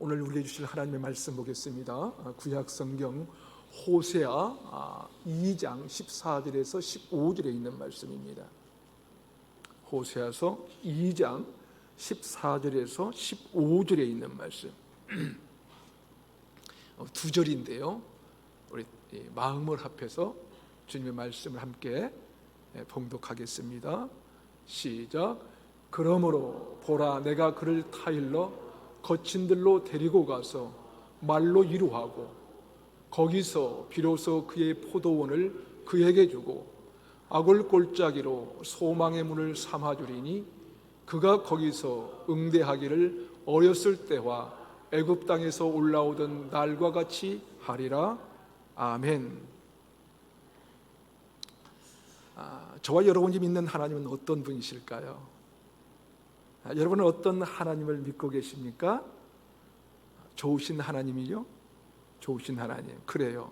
오늘 우리에게 주실 하나님의 말씀 보겠습니다. 구약 성경 호세아 2장 14절에서 15절에 있는 말씀입니다. 호세아서 2장 14절에서 15절에 있는 말씀. 두 절인데요. 우리 마음을 합해서 주님의 말씀을 함께 봉독하겠습니다. 시작. 그러므로 보라, 내가 그를 타일러 거친 들로 데리고 가서 말로 위로하고 거기서 비로소 그의 포도원을 그에게 주고 아골 골짜기로 소망의 문을 삼아주리니 그가 거기서 응대하기를 어렸을 때와 애굽 땅에서 올라오던 날과 같이 하리라. 아멘. 저와 여러분이 믿는 하나님은 어떤 분이실까요? 여러분은 어떤 하나님을 믿고 계십니까? 좋으신 하나님이요? 좋으신 하나님. 그래요.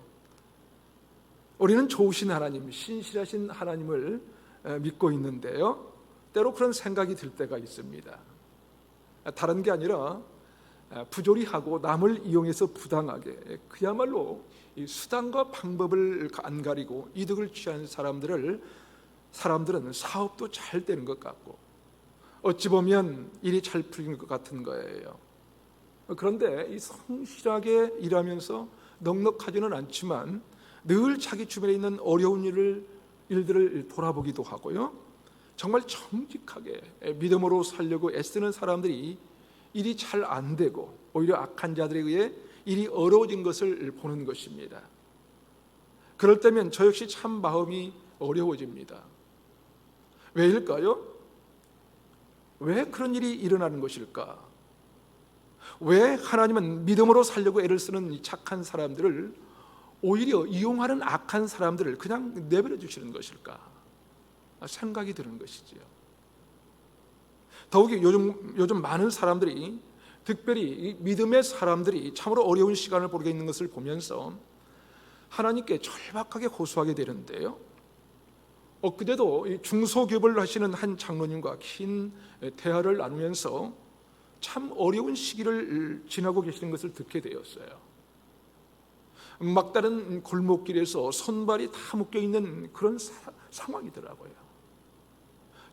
우리는 좋으신 하나님, 신실하신 하나님을 믿고 있는데요, 때로 그런 생각이 들 때가 있습니다. 다른 게 아니라 부조리 하고 남을 이용해서 부당하게, 그야말로 이 수단과 방법을 안 가리고 이득을 취하는 사람들은 사업도 잘 되는 것 같고 어찌 보면 일이 잘 풀리는 것 같은 거예요. 그런데 이 성실하게 일하면서 넉넉하지는 않지만 늘 자기 주변에 있는 어려운 일들을 돌아보기도 하고요, 정말 정직하게 믿음으로 살려고 애쓰는 사람들이 일이 잘 안 되고 오히려 악한 자들에 의해 일이 어려워진 것을 보는 것입니다. 그럴 때면 저 역시 참 마음이 어려워집니다. 왜일까요? 왜 그런 일이 일어나는 것일까? 왜 하나님은 믿음으로 살려고 애를 쓰는 착한 사람들을 오히려 이용하는 악한 사람들을 그냥 내버려 두시는 것일까? 생각이 드는 것이지요. 더욱이 요즘 많은 사람들이, 특별히 믿음의 사람들이 참으로 어려운 시간을 보내고 있는 것을 보면서 하나님께 절박하게 호소하게 되는데요, 엊그제도 중소기업을 하시는 한 장로님과 긴 대화를 나누면서 참 어려운 시기를 지나고 계시는 것을 듣게 되었어요. 막다른 골목길에서 손발이 다 묶여있는 그런 상황이더라고요.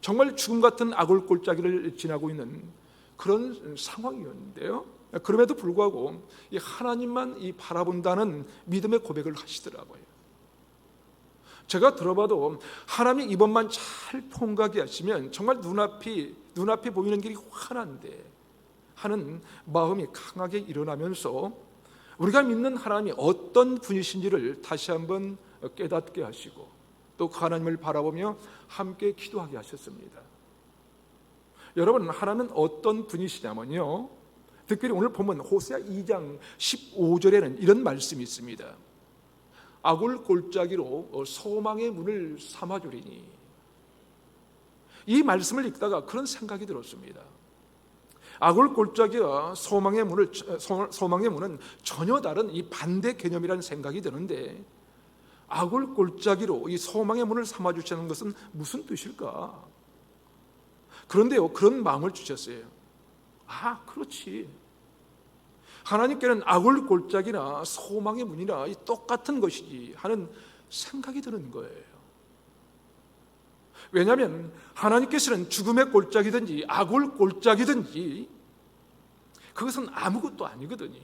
정말 죽음 같은 아골골짜기를 지나고 있는 그런 상황이었는데요, 그럼에도 불구하고 이 하나님만 바라본다는 믿음의 고백을 하시더라고요. 제가 들어봐도 하나님이 이번만 잘 통과하게 하시면 정말 눈앞이 보이는 길이 환한데 하는 마음이 강하게 일어나면서 우리가 믿는 하나님이 어떤 분이신지를 다시 한번 깨닫게 하시고 또 그 하나님을 바라보며 함께 기도하게 하셨습니다. 여러분, 하나님은 어떤 분이시냐면요, 특별히 오늘 보면 호세아 2장 15절에는 이런 말씀이 있습니다. 아골 골짜기로 소망의 문을 삼아주리니. 이 말씀을 읽다가 그런 생각이 들었습니다. 아골 골짜기와 소망의 문은 전혀 다른 이 반대 개념이라는 생각이 드는데, 아골 골짜기로 이 소망의 문을 삼아주시는 것은 무슨 뜻일까? 그런데요, 그런 마음을 주셨어요. 그렇지. 하나님께는 아골 골짜기나 소망의 문이나 똑같은 것이지 하는 생각이 드는 거예요. 왜냐하면 하나님께서는 죽음의 골짜기든지 아골 골짜기든지 그것은 아무것도 아니거든요.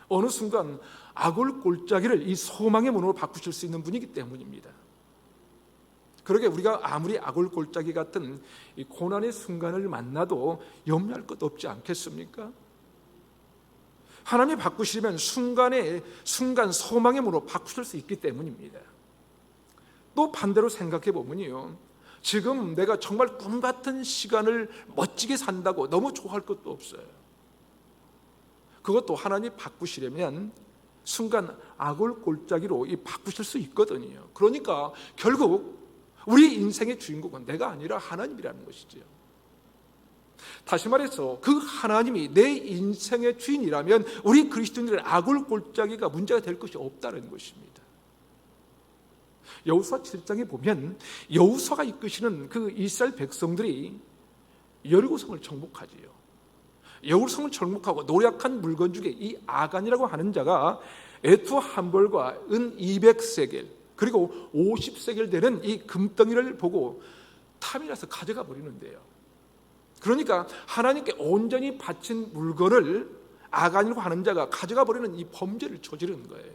어느 순간 아골 골짜기를 이 소망의 문으로 바꾸실 수 있는 분이기 때문입니다. 그러게 우리가 아무리 아골 골짜기 같은 이 고난의 순간을 만나도 염려할 것 없지 않겠습니까? 하나님이 바꾸시려면 순간 소망의 문으로 바꾸실 수 있기 때문입니다. 또 반대로 생각해 보면요, 지금 내가 정말 꿈 같은 시간을 멋지게 산다고 너무 좋아할 것도 없어요. 그것도 하나님이 바꾸시려면 순간 아골 골짜기로 바꾸실 수 있거든요. 그러니까 결국 우리 인생의 주인공은 내가 아니라 하나님이라는 것이죠. 다시 말해서 그 하나님이 내 인생의 주인이라면 우리 그리스도인들은 아골 골짜기가 문제가 될 것이 없다는 것입니다. 여호수아 7장에 보면 여호수아가 이끄시는 그 이스라엘 백성들이 여리고성을 정복하지요. 여울성을 철목하고 노력한 물건 중에 이 아간이라고 하는 자가 에투 한 벌과 은 200세겔 그리고 50세겔 되는 이 금덩이를 보고 탐이 나서 가져가 버리는데요. 그러니까 하나님께 온전히 바친 물건을 아간이라고 하는 자가 가져가 버리는 이 범죄를 저지른 거예요.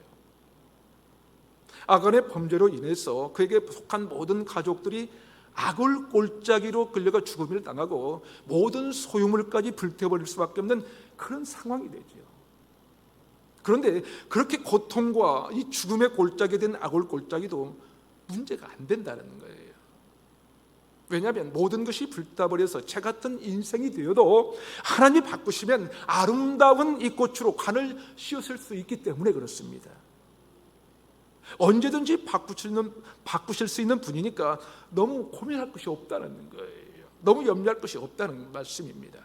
아간의 범죄로 인해서 그에게 속한 모든 가족들이 악을 골짜기로 끌려가 죽음을 당하고 모든 소유물까지 불태워버릴 수밖에 없는 그런 상황이 되죠. 그런데 그렇게 고통과 이 죽음의 골짜기 된 악을 골짜기도 문제가 안 된다는 거예요. 왜냐하면 모든 것이 불타버려서 재 같은 인생이 되어도 하나님이 바꾸시면 아름다운 이 꽃으로 관을 씌우실 수 있기 때문에 그렇습니다. 언제든지 바꾸실 수 있는 분이니까 너무 고민할 것이 없다는 거예요. 너무 염려할 것이 없다는 말씀입니다.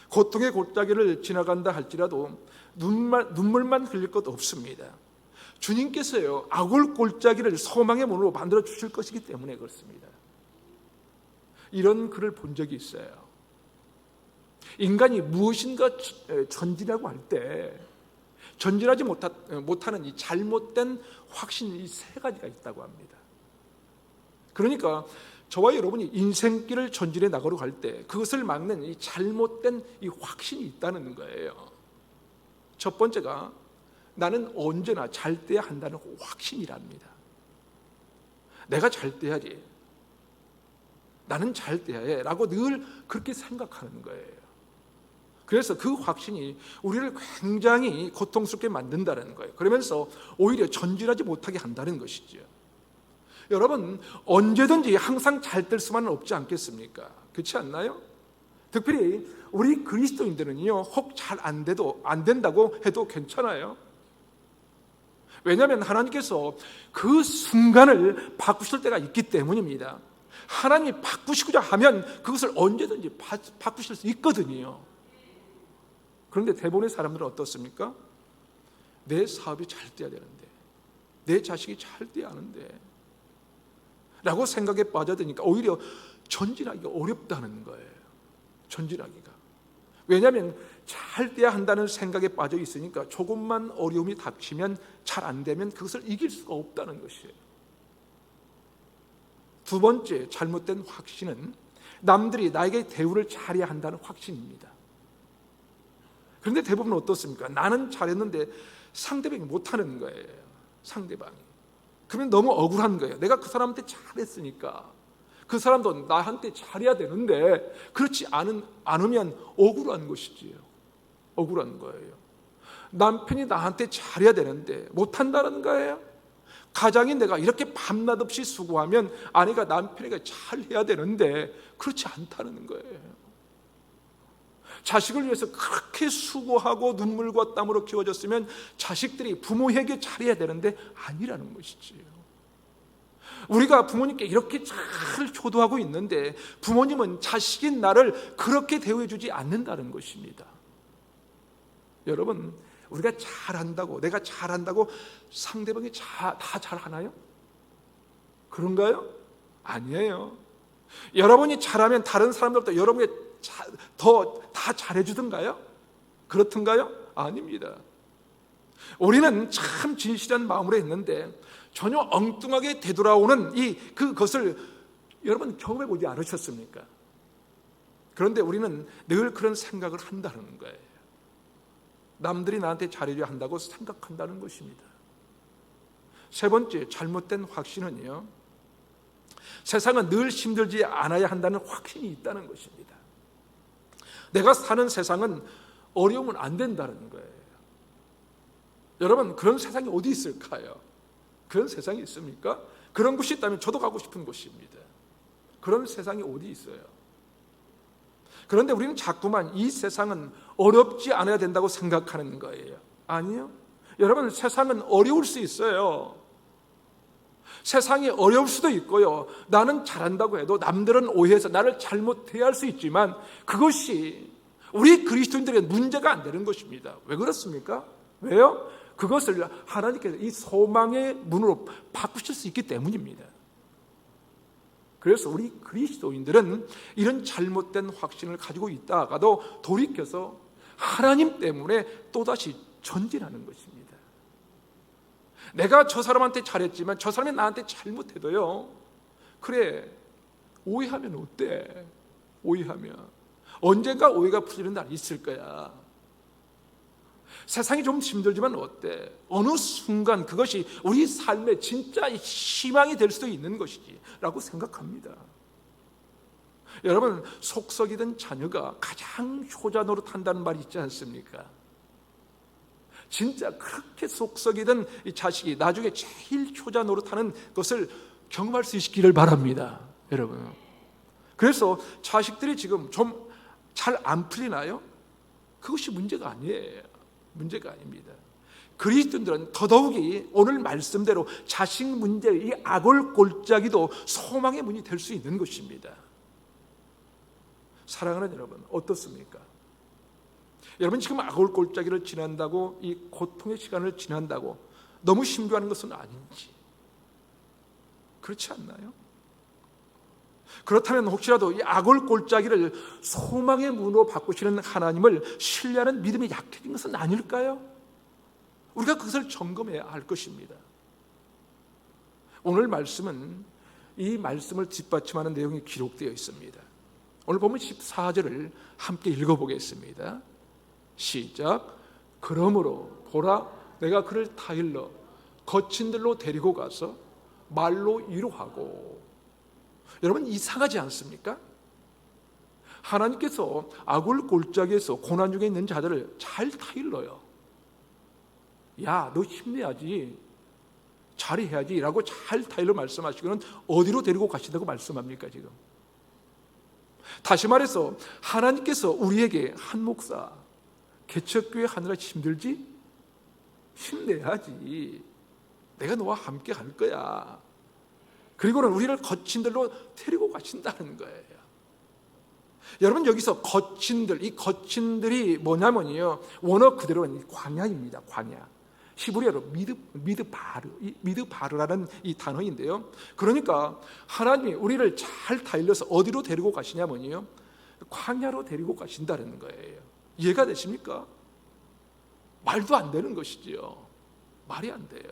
고통의 골짜기를 지나간다 할지라도 눈물만 흘릴 것 없습니다. 주님께서요 악을 골짜기를 소망의 문으로 만들어 주실 것이기 때문에 그렇습니다. 이런 글을 본 적이 있어요. 인간이 무엇인가 전진하고 할 때 전진하지 못하는 이 잘못된 확신이 이 세 가지가 있다고 합니다. 그러니까 저와 여러분이 인생길을 전진해 나가려고 할 때 그것을 막는 이 잘못된 이 확신이 있다는 거예요. 첫 번째가 나는 언제나 잘 돼야 한다는 확신이랍니다. 내가 잘 돼야지, 나는 잘 돼야 해 라고 늘 그렇게 생각하는 거예요. 그래서 그 확신이 우리를 굉장히 고통스럽게 만든다는 거예요. 그러면서 오히려 전진하지 못하게 한다는 것이죠. 여러분, 언제든지 항상 잘 될 수만은 없지 않겠습니까? 그렇지 않나요? 특별히 우리 그리스도인들은요 혹 잘 안 된다고 해도 괜찮아요. 왜냐하면 하나님께서 그 순간을 바꾸실 때가 있기 때문입니다. 하나님이 바꾸시고자 하면 그것을 언제든지 바꾸실 수 있거든요. 그런데 대부분의 사람들은 어떻습니까? 내 사업이 잘 돼야 되는데, 내 자식이 잘 돼야 하는데 라고 생각에 빠져드니까 오히려 전진하기가 어렵다는 거예요. 전진하기가. 왜냐하면 잘 돼야 한다는 생각에 빠져 있으니까 조금만 어려움이 닥치면 잘 안 되면 그것을 이길 수가 없다는 것이에요. 두 번째 잘못된 확신은 남들이 나에게 대우를 잘해야 한다는 확신입니다. 그런데 대부분 어떻습니까? 나는 잘했는데 상대방이 못하는 거예요. 상대방이. 그러면 너무 억울한 거예요. 내가 그 사람한테 잘했으니까 그 사람도 나한테 잘해야 되는데 그렇지 않으면 억울한 것이지요. 억울한 거예요. 남편이 나한테 잘해야 되는데 못한다는 거예요. 가장이 내가 이렇게 밤낮 없이 수고하면 아내가 남편에게 잘해야 되는데 그렇지 않다는 거예요. 자식을 위해서 그렇게 수고하고 눈물과 땀으로 키워졌으면 자식들이 부모에게 잘해야 되는데 아니라는 것이지요. 우리가 부모님께 이렇게 잘 효도하고 있는데 부모님은 자식인 나를 그렇게 대우해 주지 않는다는 것입니다. 여러분, 우리가 잘한다고, 내가 잘한다고 상대방이 다 잘하나요? 그런가요? 아니에요. 여러분이 잘하면 다른 사람들보다 여러분이 더 다 잘해주던가요? 그렇던가요? 아닙니다. 우리는 참 진실한 마음으로 했는데 전혀 엉뚱하게 되돌아오는 그것을 여러분 경험해 보지 않으셨습니까? 그런데 우리는 늘 그런 생각을 한다는 거예요. 남들이 나한테 잘해줘야 한다고 생각한다는 것입니다. 세 번째 잘못된 확신은요, 세상은 늘 힘들지 않아야 한다는 확신이 있다는 것입니다. 내가 사는 세상은 어려우면 안 된다는 거예요. 여러분, 그런 세상이 어디 있을까요? 그런 세상이 있습니까? 그런 곳이 있다면 저도 가고 싶은 곳입니다. 그런 세상이 어디 있어요? 그런데 우리는 자꾸만 이 세상은 어렵지 않아야 된다고 생각하는 거예요. 아니요. 여러분, 세상은 어려울 수 있어요. 세상이 어려울 수도 있고요. 나는 잘한다고 해도 남들은 오해해서 나를 잘못 대할 수 있지만 그것이 우리 그리스도인들에게 문제가 안 되는 것입니다. 왜 그렇습니까? 왜요? 그것을 하나님께서 이 소망의 문으로 바꾸실 수 있기 때문입니다. 그래서 우리 그리스도인들은 이런 잘못된 확신을 가지고 있다가도 돌이켜서 하나님 때문에 또다시 전진하는 것입니다. 내가 저 사람한테 잘했지만 저 사람이 나한테 잘못해도요, 그래, 오해하면 어때? 오해하면 언젠가 오해가 풀리는 날이 있을 거야. 세상이 좀 힘들지만 어때? 어느 순간 그것이 우리 삶의 진짜 희망이 될 수도 있는 것이지 라고 생각합니다. 여러분, 속썩이던 자녀가 가장 효자 노릇한다는 말이 있지 않습니까? 진짜 그렇게 속썩이던 이 자식이 나중에 제일 효자 노릇하는 것을 경험할 수 있기를 바랍니다, 여러분. 그래서 자식들이 지금 좀 잘 안 풀리나요? 그것이 문제가 아니에요. 문제가 아닙니다. 그리스도인들은 더더욱이 오늘 말씀대로 자식 문제의 이 악을 골짜기도 소망의 문이 될 수 있는 것입니다. 사랑하는 여러분, 어떻습니까? 여러분, 지금 악을 골짜기를 지난다고, 이 고통의 시간을 지난다고 너무 힘겨워하는 것은 아닌지, 그렇지 않나요? 그렇다면 혹시라도 이 악을 골짜기를 소망의 문으로 바꾸시는 하나님을 신뢰하는 믿음이 약해진 것은 아닐까요? 우리가 그것을 점검해야 할 것입니다. 오늘 말씀은 이 말씀을 뒷받침하는 내용이 기록되어 있습니다. 오늘 보면 14절을 함께 읽어보겠습니다. 시작. 그러므로 보라, 내가 그를 타일러 거친 들로 데리고 가서 말로 위로하고. 여러분, 이상하지 않습니까? 하나님께서 악을 골짜기에서 고난 중에 있는 자들을 잘 타일러요. 야, 너 힘내야지, 잘해야지 라고 잘 타일러 말씀하시고는 어디로 데리고 가신다고 말씀합니까? 지금 다시 말해서 하나님께서 우리에게 한 목사 개척교회 하느라 힘들지? 힘내야지, 내가 너와 함께 할 거야. 그리고는 우리를 거친 들로 데리고 가신다는 거예요. 여러분, 여기서 거친들, 이 거친들이 뭐냐면요, 원어 그대로는 광야입니다. 광야. 히브리어로 미드바르라는 이 단어인데요. 그러니까 하나님이 우리를 잘 타일러서 어디로 데리고 가시냐면요, 광야로 데리고 가신다는 거예요. 이해가 되십니까? 말도 안 되는 것이지요. 말이 안 돼요.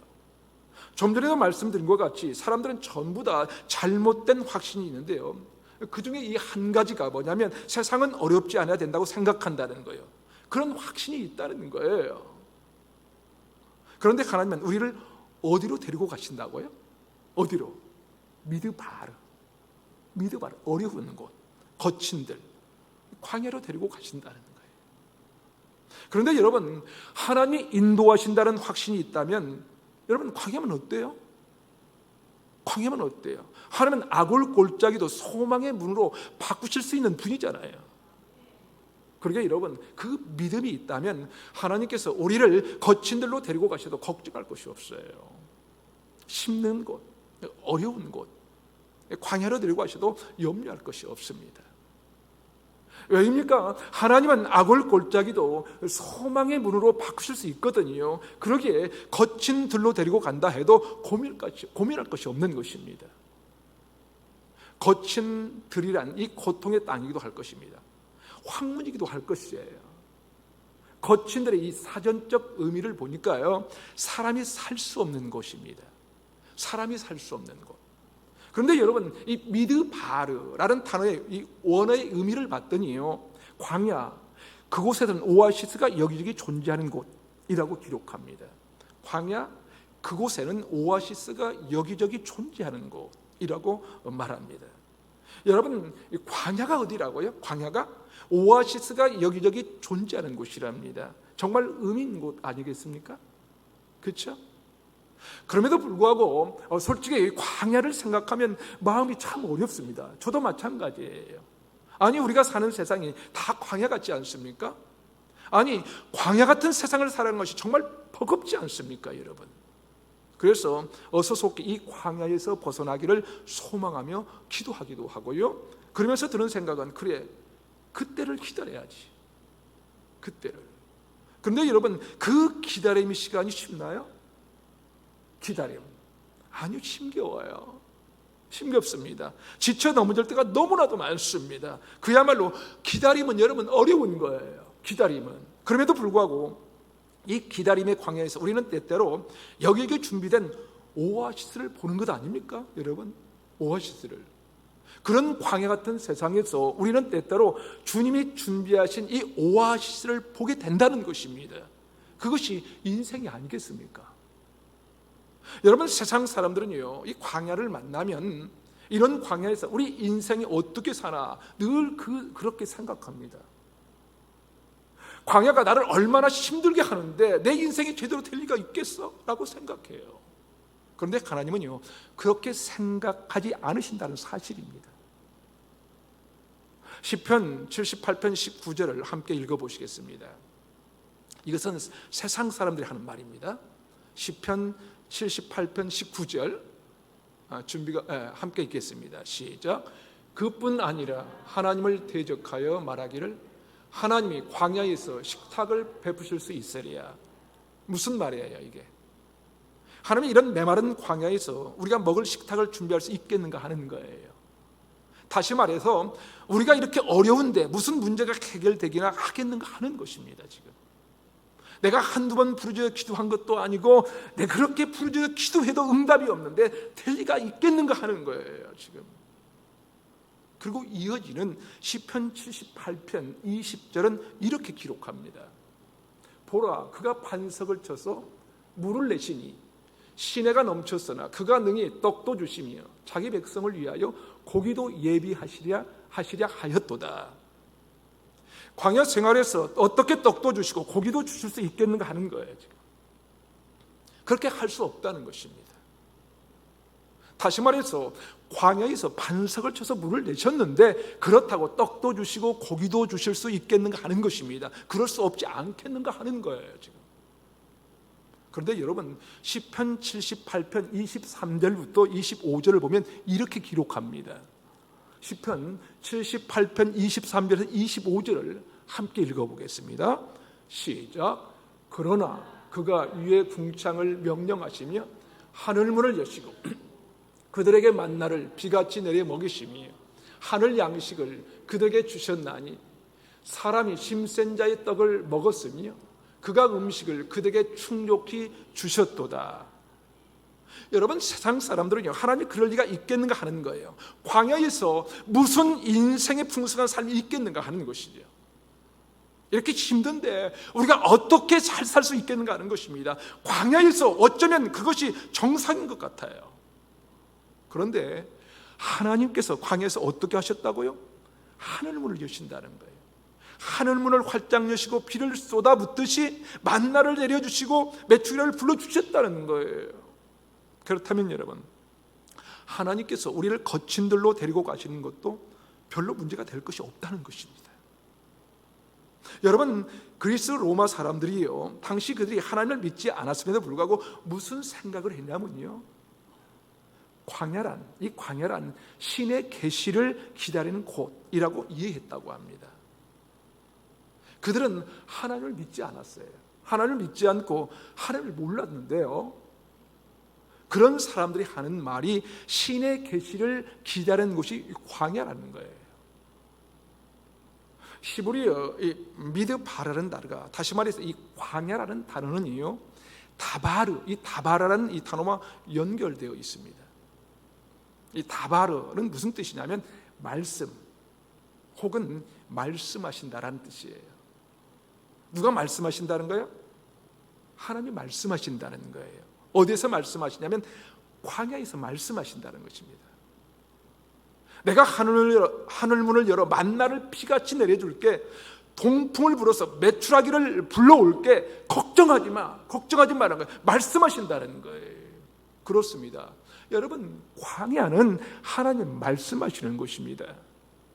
좀 전에도 말씀드린 것 같이 사람들은 전부 다 잘못된 확신이 있는데요, 그 중에 이 한 가지가 뭐냐면 세상은 어렵지 않아야 된다고 생각한다는 거예요. 그런 확신이 있다는 거예요. 그런데 하나님은 우리를 어디로 데리고 가신다고요? 어디로? 미드바르, 어려운 곳, 거친들, 광야로 데리고 가신다는 거예요. 그런데 여러분, 하나님이 인도하신다는 확신이 있다면 여러분, 광야면 어때요? 광야면 어때요? 하나님은 악을 골짜기도 소망의 문으로 바꾸실 수 있는 분이잖아요. 그러니까 여러분, 그 믿음이 있다면 하나님께서 우리를 거친 들로 데리고 가셔도 걱정할 것이 없어요. 힘든 곳, 어려운 곳, 광야로 데리고 가셔도 염려할 것이 없습니다. 왜입니까? 하나님은 악을 골짜기도 소망의 문으로 바꾸실 수 있거든요. 그러기에 거친 들로 데리고 간다 해도 고민할 것이 없는 것입니다. 거친 들이란 이 고통의 땅이기도 할 것입니다. 황문이기도 할 것이에요. 거친 들의 이 사전적 의미를 보니까요, 사람이 살 수 없는 곳입니다. 사람이 살 수 없는 곳. 그런데 여러분, 이 미드바르라는 단어의 이 원어의 의미를 봤더니요, 광야, 그곳에는 오아시스가 여기저기 존재하는 곳이라고 기록합니다. 광야, 그곳에는 오아시스가 여기저기 존재하는 곳이라고 말합니다. 여러분, 이 광야가 어디라고요? 광야가 오아시스가 여기저기 존재하는 곳이랍니다. 정말 의미 있는 곳 아니겠습니까? 그렇죠? 그럼에도 불구하고 솔직히 광야를 생각하면 마음이 참 어렵습니다. 저도 마찬가지예요. 아니, 우리가 사는 세상이 다 광야 같지 않습니까? 아니, 광야 같은 세상을 살아가는 것이 정말 버겁지 않습니까, 여러분? 그래서 어서 속히 이 광야에서 벗어나기를 소망하며 기도하기도 하고요, 그러면서 드는 생각은, 그래, 그때를 기다려야지, 그때를. 그런데 여러분, 그 기다림의 시간이 쉽나요? 기다림, 아니요, 힘겨워요. 힘겹습니다. 지쳐 넘어질 때가 너무나도 많습니다. 그야말로 기다림은 여러분 어려운 거예요. 기다림은. 그럼에도 불구하고 이 기다림의 광야에서 우리는 때때로 여기에 준비된 오아시스를 보는 것 아닙니까? 여러분, 오아시스를. 그런 광야 같은 세상에서 우리는 때때로 주님이 준비하신 이 오아시스를 보게 된다는 것입니다. 그것이 인생이 아니겠습니까? 여러분, 세상 사람들은요, 이 광야를 만나면 이런 광야에서 우리 인생이 어떻게 사나 늘 그렇게 생각합니다. 광야가 나를 얼마나 힘들게 하는데 내 인생이 제대로 될 리가 있겠어? 라고 생각해요. 그런데 하나님은요, 그렇게 생각하지 않으신다는 사실입니다. 시편 78편 19절을 함께 읽어보시겠습니다. 이것은 세상 사람들이 하는 말입니다. 시편 78편 19절 함께 읽겠습니다. 시작. 그뿐 아니라 하나님을 대적하여 말하기를 하나님이 광야에서 식탁을 베푸실 수 있으리야. 무슨 말이에요 이게? 하나님이 이런 메마른 광야에서 우리가 먹을 식탁을 준비할 수 있겠는가 하는 거예요. 다시 말해서 우리가 이렇게 어려운데 무슨 문제가 해결되기나 하겠는가 하는 것입니다. 지금 내가 한두 번 부르짖어 기도한 것도 아니고 내가 그렇게 부르짖어 기도해도 응답이 없는데 될 리가 있겠는가 하는 거예요 지금. 그리고 이어지는 시편 78편 20절은 이렇게 기록합니다. 보라, 그가 반석을 쳐서 물을 내시니 시내가 넘쳤으나 그가 능히 떡도 주시며 자기 백성을 위하여 고기도 예비하시랴 하였도다. 광야 생활에서 어떻게 떡도 주시고 고기도 주실 수 있겠는가 하는 거예요 지금. 그렇게 할 수 없다는 것입니다. 다시 말해서 광야에서 반석을 쳐서 물을 내셨는데 그렇다고 떡도 주시고 고기도 주실 수 있겠는가 하는 것입니다. 그럴 수 없지 않겠는가 하는 거예요 지금. 그런데 여러분, 시편 78편 23절부터 25절을 보면 이렇게 기록합니다. 시편 78편 23절에서 25절을 함께 읽어보겠습니다. 시작. 그러나 그가 위의 궁창을 명령하시며 하늘문을 여시고 그들에게 만나를 비같이 내려 먹이시며 하늘 양식을 그들에게 주셨나니 사람이 힘센 자의 떡을 먹었으며 그가 음식을 그들에게 충족히 주셨도다. 여러분, 세상 사람들은요, 하나님이 그럴 리가 있겠는가 하는 거예요. 광야에서 무슨 인생의 풍성한 삶이 있겠는가 하는 것이죠. 이렇게 힘든데 우리가 어떻게 잘 살 수 있겠는가 하는 것입니다. 광야에서 어쩌면 그것이 정상인 것 같아요. 그런데 하나님께서 광야에서 어떻게 하셨다고요? 하늘문을 여신다는 거예요. 하늘문을 활짝 여시고 비를 쏟아붓듯이 만나를 내려주시고 메추리알을 불러주셨다는 거예요. 그렇다면 여러분, 하나님께서 우리를 거친 들로 데리고 가시는 것도 별로 문제가 될 것이 없다는 것입니다. 여러분, 그리스 로마 사람들이요, 당시 그들이 하나님을 믿지 않았음에도 불구하고 무슨 생각을 했냐면요, 이 광야란 신의 계시를 기다리는 곳이라고 이해했다고 합니다. 그들은 하나님을 믿지 않았어요. 하나님을 믿지 않고 하나님을 몰랐는데요, 그런 사람들이 하는 말이 신의 계시를 기다리는 곳이 광야라는 거예요. 히브리어 미드바라는 단어가, 다시 말해서 이 광야라는 단어는요, 이 다바라는 이 단어와 연결되어 있습니다. 이 다바르는 무슨 뜻이냐면 말씀 혹은 말씀하신다라는 뜻이에요. 누가 말씀하신다는 거예요? 하나님이 말씀하신다는 거예요. 어디에서 말씀하시냐면 광야에서 말씀하신다는 것입니다. 내가 하늘문을 열어 만나를 피같이 내려줄게, 동풍을 불어서 메추라기를 불러올게, 걱정하지 마라는 거예요. 말씀하신다는 거예요. 그렇습니다. 여러분, 광야는 하나님 말씀하시는 곳입니다.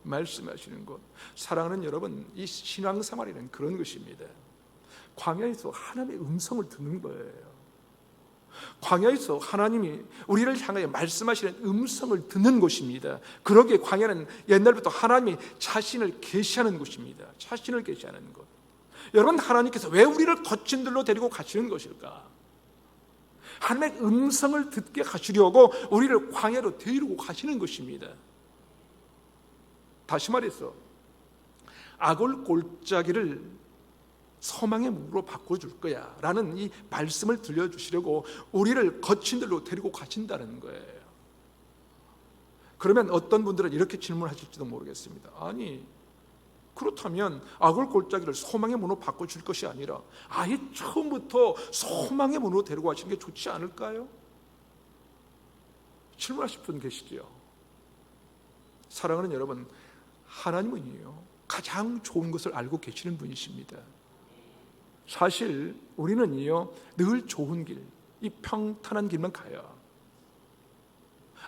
말씀하시는 곳. 사랑하는 여러분, 이 신앙생활에는 그런 것입니다. 광야에서 하나님의 음성을 듣는 거예요. 광야에서 하나님이 우리를 향하여 말씀하시는 음성을 듣는 곳입니다. 그러기에 광야는 옛날부터 하나님이 자신을 계시하는 곳입니다. 자신을 계시하는 곳. 여러분, 하나님께서 왜 우리를 거친 들로 데리고 가시는 것일까? 하나님의 음성을 듣게 하시려고 우리를 광야로 데리고 가시는 것입니다. 다시 말해서 악을 골짜기를 소망의 문으로 바꿔줄 거야 라는 이 말씀을 들려주시려고 우리를 거친 데로 데리고 가신다는 거예요. 그러면 어떤 분들은 이렇게 질문하실지도 모르겠습니다. 아니, 그렇다면 악을 골짜기를 소망의 문으로 바꿔줄 것이 아니라 아예 처음부터 소망의 문으로 데리고 가시는 게 좋지 않을까요? 질문하실 분 계시죠? 사랑하는 여러분, 하나님은요 가장 좋은 것을 알고 계시는 분이십니다. 사실 우리는요 늘 좋은 길, 이 평탄한 길만 가요.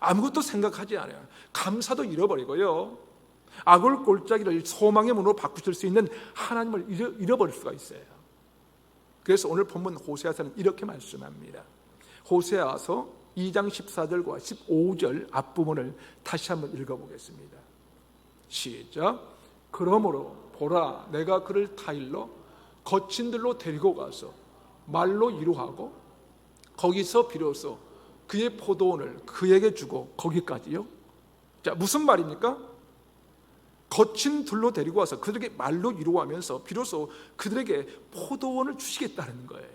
아무것도 생각하지 않아요. 감사도 잃어버리고요, 악을 골짜기를 소망의 문으로 바꾸실 수 있는 하나님을 잃어버릴 수가 있어요. 그래서 오늘 본문 호세아서는 이렇게 말씀합니다. 호세아서 2장 14절과 15절 앞부분을 다시 한번 읽어보겠습니다. 시작. 그러므로 보라, 내가 그를 타일러 거친 들로 데리고 가서 말로 이루하고 거기서 비로소 그의 포도원을 그에게 주고, 거기까지요. 자, 무슨 말입니까? 거친 들로 데리고 와서 그들에게 말로 이루하면서 비로소 그들에게 포도원을 주시겠다는 거예요.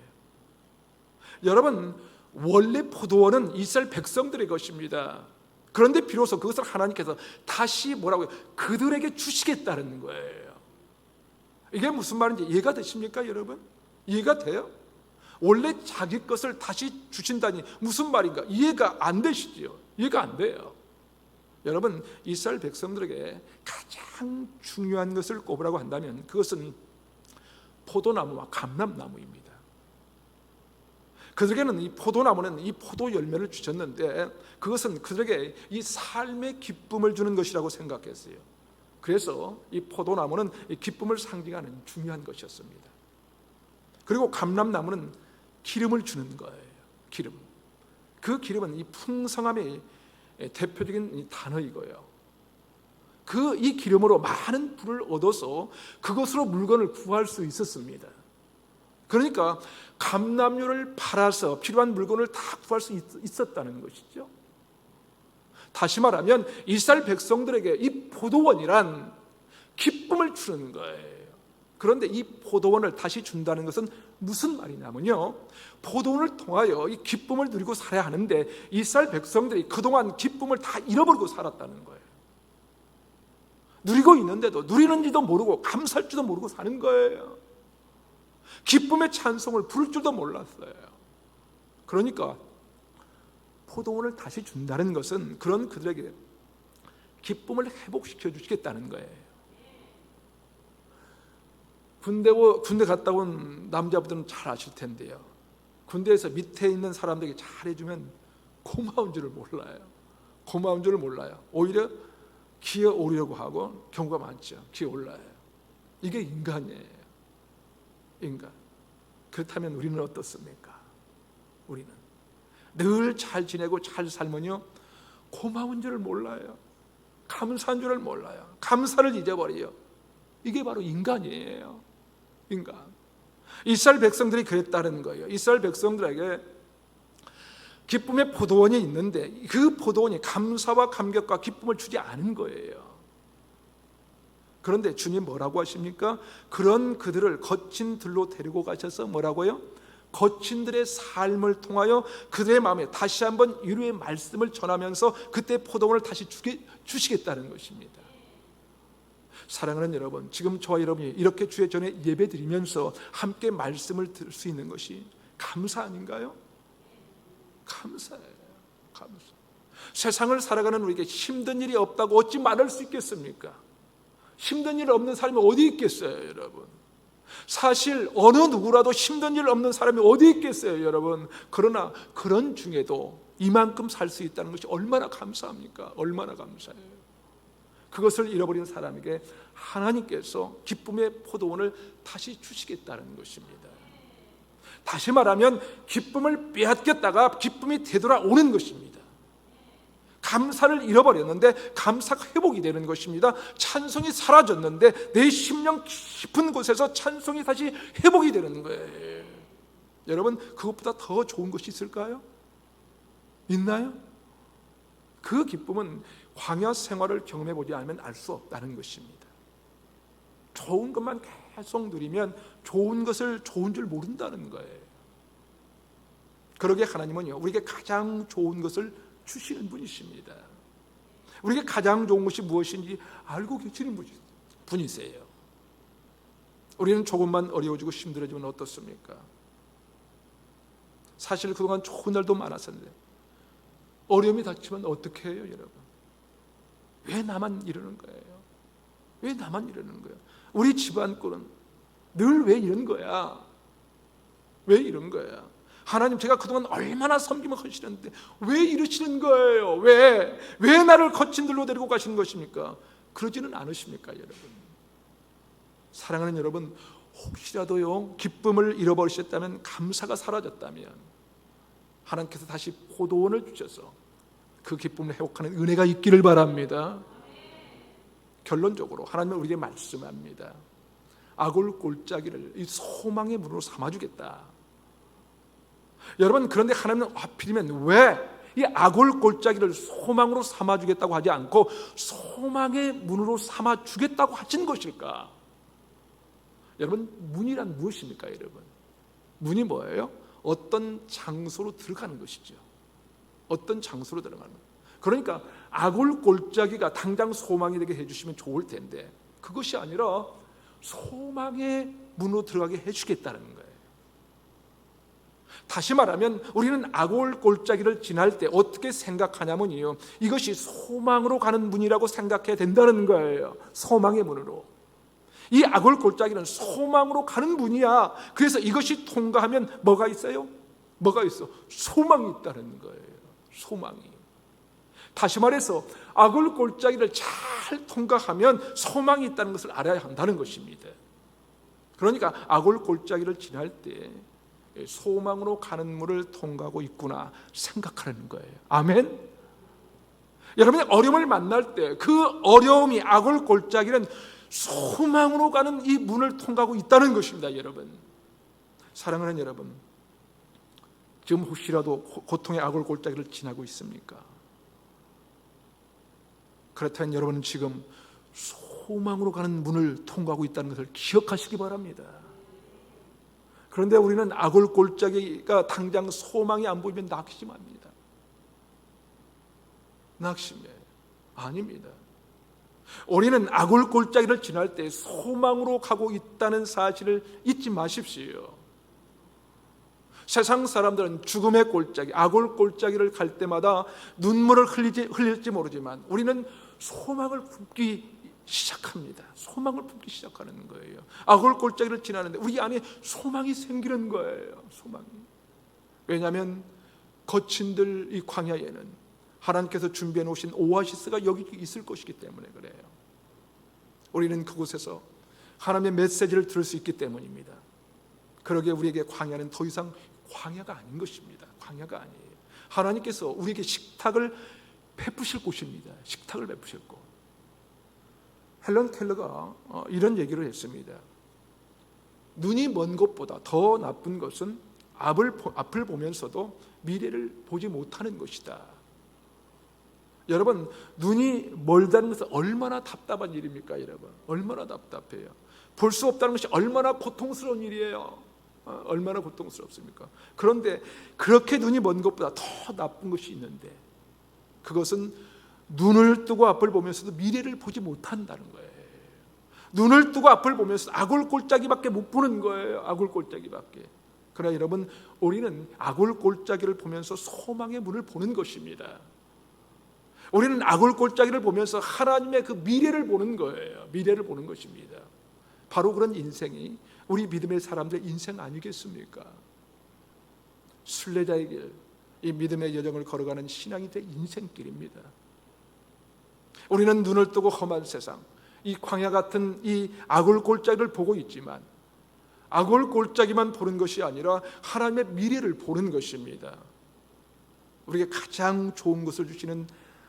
여러분, 원래 포도원은 이스라엘 백성들의 것입니다. 그런데 비로소 그것을 하나님께서 다시 뭐라고요? 그들에게 주시겠다는 거예요. 이게 무슨 말인지 이해가 되십니까, 여러분? 이해가 돼요? 원래 자기 것을 다시 주신다니 무슨 말인가? 이해가 안 되시죠? 이해가 안 돼요. 여러분, 이스라엘 백성들에게 가장 중요한 것을 꼽으라고 한다면 그것은 포도나무와 감람나무입니다. 그들에게는 이 포도나무는 이 포도 열매를 주셨는데 그것은 그들에게 이 삶의 기쁨을 주는 것이라고 생각했어요. 그래서 이 포도나무는 이 기쁨을 상징하는 중요한 것이었습니다. 그리고 감람나무는 기름을 주는 거예요. 기름. 그 기름은 이 풍성함의 대표적인 이 단어이고요. 이 기름으로 많은 불을 얻어서 그것으로 물건을 구할 수 있었습니다. 그러니까 감람류를 팔아서 필요한 물건을 다 구할 수 있었다는 것이죠. 다시 말하면 이스라엘 백성들에게 이 포도원이란 기쁨을 주는 거예요. 그런데 이 포도원을 다시 준다는 것은 무슨 말이냐면요, 포도원을 통하여 이 기쁨을 누리고 살아야 하는데 이스라엘 백성들이 그동안 기쁨을 다 잃어버리고 살았다는 거예요. 누리고 있는데도 누리는지도 모르고 감사할 줄도 모르고 사는 거예요. 기쁨의 찬송을 부를 줄도 몰랐어요. 그러니까 포도원을 다시 준다는 것은 그런 그들에게 기쁨을 회복시켜 주시겠다는 거예요. 군대 갔다 온 남자분들은 잘 아실 텐데요, 군대에서 밑에 있는 사람들에게 잘해주면 고마운 줄을 몰라요. 고마운 줄을 몰라요. 오히려 기어 오르려고 하고 경우가 많죠. 기어 올라요. 이게 인간이에요. 인간. 그렇다면 우리는 어떻습니까? 우리는 늘 잘 지내고 잘 살면요 고마운 줄을 몰라요. 감사한 줄을 몰라요. 감사를 잊어버려요. 이게 바로 인간이에요. 인간. 이스라엘 백성들이 그랬다는 거예요. 이스라엘 백성들에게 기쁨의 포도원이 있는데 그 포도원이 감사와 감격과 기쁨을 주지 않은 거예요. 그런데 주님 뭐라고 하십니까? 그런 그들을 거친 들로 데리고 가셔서 뭐라고요? 거친 들의 삶을 통하여 그들의 마음에 다시 한번 위로의 말씀을 전하면서 그때 포도원을 다시 주시겠다는 것입니다. 사랑하는 여러분, 지금 저와 여러분이 이렇게 주의 전에 예배드리면서 함께 말씀을 들을 수 있는 것이 감사 아닌가요? 감사예요. 감사. 세상을 살아가는 우리에게 힘든 일이 없다고 어찌 말할 수 있겠습니까? 힘든 일 없는 사람이 어디 있겠어요, 여러분? 사실 어느 누구라도 힘든 일 없는 사람이 어디 있겠어요, 여러분? 그러나 그런 중에도 이만큼 살 수 있다는 것이 얼마나 감사합니까? 얼마나 감사해요. 그것을 잃어버린 사람에게 하나님께서 기쁨의 포도원을 다시 주시겠다는 것입니다. 다시 말하면 기쁨을 빼앗겼다가 기쁨이 되돌아오는 것입니다. 감사를 잃어버렸는데 감사가 회복이 되는 것입니다. 찬송이 사라졌는데 내 심령 깊은 곳에서 찬송이 다시 회복이 되는 거예요. 여러분, 그것보다 더 좋은 것이 있을까요? 있나요? 그 기쁨은 광야 생활을 경험해 보지 않으면 알 수 없다는 것입니다. 좋은 것만 계속 누리면 좋은 것을 좋은 줄 모른다는 거예요. 그러게 하나님은요, 우리에게 가장 좋은 것을 주시는 분이십니다. 우리에게 가장 좋은 것이 무엇인지 알고 계시는 분이세요. 우리는 조금만 어려워지고 힘들어지면 어떻습니까? 사실 그동안 좋은 날도 많았었는데 어려움이 닥치면 어떻게 해요, 여러분? 왜 나만 이러는 거예요? 왜 나만 이러는 거예요? 우리 집안꼴은 늘 왜 이런 거야? 왜 이런 거야? 하나님, 제가 그동안 얼마나 섬김을 하시는데 왜 이러시는 거예요? 왜 나를 거친 들로 데리고 가시는 것입니까? 그러지는 않으십니까, 여러분? 사랑하는 여러분, 혹시라도요 기쁨을 잃어버리셨다면, 감사가 사라졌다면 하나님께서 다시 포도원을 주셔서 그 기쁨을 회복하는 은혜가 있기를 바랍니다. 결론적으로 하나님은 우리에게 말씀합니다. 아골 골짜기를 이 소망의 문으로 삼아주겠다. 여러분, 그런데 하나님은 하필이면 왜 이 아골 골짜기를 소망으로 삼아주겠다고 하지 않고 소망의 문으로 삼아주겠다고 하신 것일까? 여러분, 문이란 무엇입니까, 여러분? 문이 뭐예요? 어떤 장소로 들어가는 것이죠. 어떤 장소로 들어가는 것. 그러니까 아골 골짜기가 당장 소망이 되게 해주시면 좋을 텐데 그것이 아니라 소망의 문으로 들어가게 해주겠다는 거예요. 다시 말하면 우리는 아골 골짜기를 지날 때 어떻게 생각하냐면요, 이것이 소망으로 가는 문이라고 생각해야 된다는 거예요. 소망의 문으로. 이 아골 골짜기는 소망으로 가는 문이야. 그래서 이것이 통과하면 뭐가 있어요? 뭐가 있어? 소망이 있다는 거예요. 소망이. 다시 말해서 아골 골짜기를 잘 통과하면 소망이 있다는 것을 알아야 한다는 것입니다. 그러니까 아골 골짜기를 지날 때 소망으로 가는 문을 통과하고 있구나 생각하는 거예요. 아멘. 여러분이 어려움을 만날 때 그 어려움이, 아골 골짜기는 소망으로 가는 이 문을 통과하고 있다는 것입니다. 여러분, 사랑하는 여러분, 지금 혹시라도 고통의 아골 골짜기를 지나고 있습니까? 그렇다면 여러분은 지금 소망으로 가는 문을 통과하고 있다는 것을 기억하시기 바랍니다. 그런데 우리는 아골 골짜기가 당장 소망이 안 보이면 낙심합니다. 낙심해. 아닙니다. 우리는 아골 골짜기를 지날 때 소망으로 가고 있다는 사실을 잊지 마십시오. 세상 사람들은 죽음의 골짜기, 아골 골짜기를 갈 때마다 눈물을 흘릴지 모르지만 우리는 소망을 품기 시작합니다. 소망을 품기 시작하는 거예요. 아골 골짜기를 지나는데 우리 안에 소망이 생기는 거예요. 소망이. 왜냐하면 거친들 이 광야에는 하나님께서 준비해 놓으신 오아시스가 여기 있을 것이기 때문에 그래요. 우리는 그곳에서 하나님의 메시지를 들을 수 있기 때문입니다. 그러기에 우리에게 광야는 더 이상 광야가 아닌 것입니다. 광야가 아니에요. 하나님께서 우리에게 식탁을 베푸실 곳입니다. 식탁을 베푸실 곳. 헬런 켈러가 이런 얘기를 했습니다. 눈이 먼 것보다 더 나쁜 것은 앞을 보면서도 미래를 보지 못하는 것이다. 여러분, 눈이 멀다는 것은 얼마나 답답한 일입니까, 여러분? 얼마나 답답해요. 볼 수 없다는 것이 얼마나 고통스러운 일이에요. 얼마나 고통스럽습니까? 그런데 그렇게 눈이 먼 것보다 더 나쁜 것이 있는데 그것은 눈을 뜨고 앞을 보면서도 미래를 보지 못한다는 거예요. 눈을 뜨고 앞을 보면서 아골 골짜기밖에 못 보는 거예요. 아골 골짜기밖에. 그러나 여러분, 우리는 아골 골짜기를 보면서 소망의 문을 보는 것입니다. 우리는 아골 골짜기를 보면서 하나님의 그 미래를 보는 거예요. 미래를 보는 것입니다. 바로 그런 인생이 우리 믿음의 사람들의 인생 아니겠습니까? 순례자의 길, 이 믿음의 여정을 걸어가는 신앙이 된 인생길입니다. 우리는 눈을 뜨고 험한 세상, 이 광야 같은 이 아골 골짜기를 보고 있지만 아골 골짜기만 보는 것이 아니라 하나님의 미래를 보는 것입니다. 우리에게 가장 좋은 것을 주시는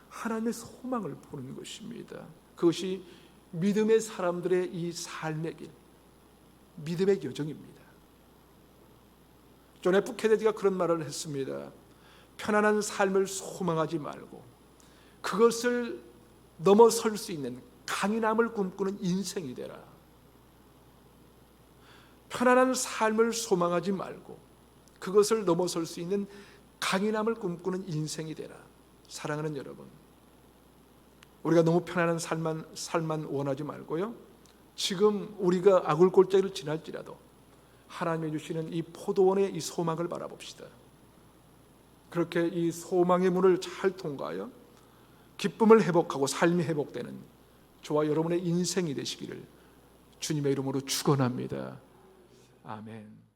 하나님의 소망을 보는 것입니다. 그것이 믿음의 사람들의 이 삶의 길, 믿음의 여정입니다. 존 F 케네디가 그런 말을 했습니다. 편안한 삶을 소망하지 말고 그것을 넘어설 수 있는 강인함을 꿈꾸는 인생이 되라. 편안한 삶을 소망하지 말고 그것을 넘어설 수 있는 강인함을 꿈꾸는 인생이 되라. 사랑하는 여러분, 우리가 너무 편안한 삶만 원하지 말고요, 지금 우리가 아굴골짜기를 지날지라도 하나님이 주시는 이 포도원의 이 소망을 바라봅시다. 그렇게 이 소망의 문을 잘 통과하여 기쁨을 회복하고 삶이 회복되는 저와 여러분의 인생이 되시기를 주님의 이름으로 축원합니다. 아멘.